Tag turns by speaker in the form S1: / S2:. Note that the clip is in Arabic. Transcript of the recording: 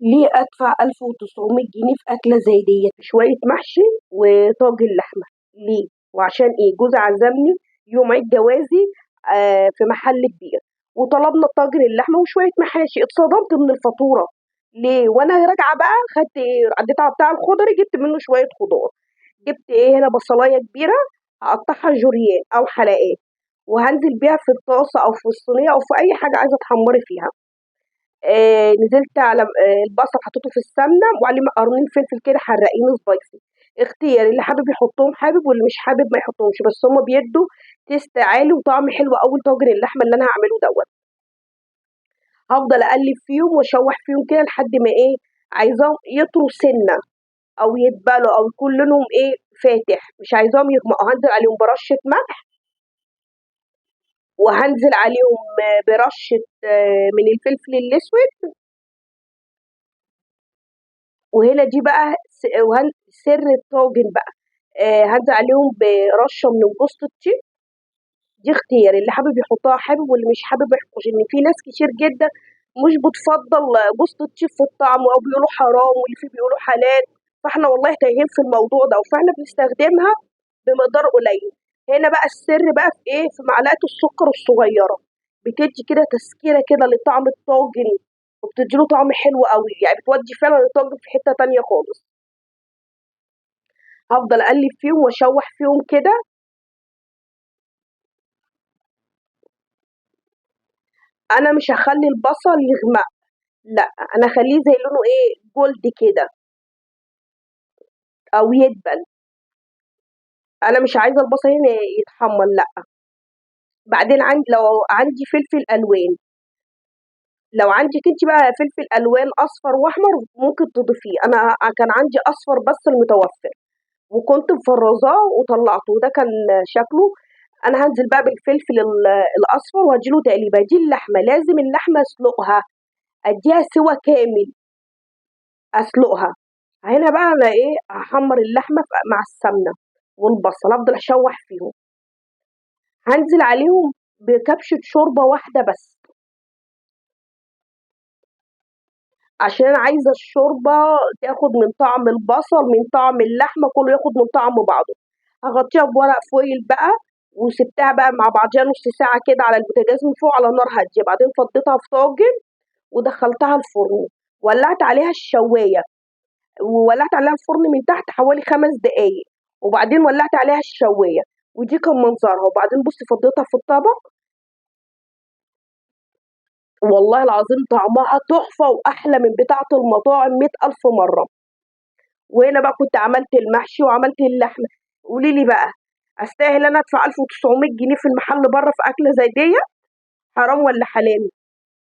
S1: ليه ادفع 1900 جنيه في اكله زي ديت؟ شويه محشي وطاجن لحمه. ليه؟ وعشان ايه؟ جوزي عزمني يوم عيد جوازي في محل كبير، وطلبنا طاجن اللحمه وشويه محاشي. اتصدمت من الفاتوره. ليه؟ وانا راجعه بقى خدت ايه؟ عديت على بتاع الخضري جبت منه شويه خضار. جبت ايه؟ هنا بصلايه كبيره، هقطعها جوليان او حلقات، وهنزل بيها في الطاسه او في الصينيه او في اي حاجه عايزه تحمري فيها. نزلت على البصل حطيته في السمنه وعليه قرنين فلفل كده حراقين سبايسي. اختياري، اللي حابب يحطهم حابب، واللي مش حابب ما يحطهمش، بس هما بيدوا تيست عالي وطعم حلو قوي طاجن اللحمه اللي انا هعمله دوت. هفضل اقلب فيهم واشوح فيهم كده لحد ما ايه؟ عايزاهم يطروا سنه او يتبلوا او يكون لونهم ايه؟ فاتح. مش عايزاهم يغمقوا. هنزل عليهم برشه ملح، وهنزل عليهم برشه من الفلفل الاسود. وهنا دي بقى سر الطاجن بقى. هنزل عليهم برشه من جوز الطيب. دي اختيار، اللي حابب يحطها حابب، واللي مش حابب ما يحطش. ان في ناس كتير جدا مش بتفضل جوز الطيب في الطعم، او بيقولوا حرام، واللي فيه بيقولوا حلال. فاحنا والله تايهين في الموضوع ده، فاحنا بنستخدمها بمقدار قليل. هنا بقى السر بقى في ايه؟ في معلقه السكر الصغيره. بتدي كده تسكيره كده لطعم الطاجن، وبتديله طعم حلو قوي، يعني بتودي فعلا الطاجن في حته تانية خالص. هفضل اقلب فيهم واشوح فيهم كده. انا مش هخلي البصل يغمق، لا، انا اخليه زي لونه ايه؟ جولد كده، او يدبل. انا مش عايزه البصل هنا يتحمر، لا. بعدين عندي، لو عندي فلفل الوان، لو عندك انت بقى فلفل الوان اصفر واحمر ممكن تضيفيه. انا كان عندي اصفر بس المتوفر، وكنت مفرزاه وطلعته، وده كان شكله. انا هنزل بقى بالفلفل الاصفر وهديله تقليبه. دي اللحمه لازم اللحمه اسلقها، اديها سوا كامل، اسلقها. هنا بقى انا ايه؟ هحمر اللحمه مع السمنه والبصل، افضل اشوح فيهم. هنزل عليهم بكبشه شوربه واحده بس، عشان انا عايزه الشوربه تاخد من طعم البصل، من طعم اللحمه، كله ياخد من طعم بعضه. هغطيها بورق فويل بقى، وسبتها بقى مع بعضيها نص ساعه كده على البوتاجاز من فوق على نار هاديه. بعدين فضيتها في طاجن ودخلتها الفرن، ولعت عليها الشوايه، وولعت عليها الفرن من تحت حوالي 5 دقايق، وبعدين ولعت عليها الشوايه. ودي كان منظرها. وبعدين بصي فضيتها في الطبق، والله العظيم طعمها تحفه واحلى من بتاعه المطاعم 100,000 مره. وهنا بقى كنت عملت المحشي وعملت اللحمه. قولي لي بقى، استاهل انا ادفع 1900 جنيه في المحل بره في اكله زي دي؟ حرام ولا حلال؟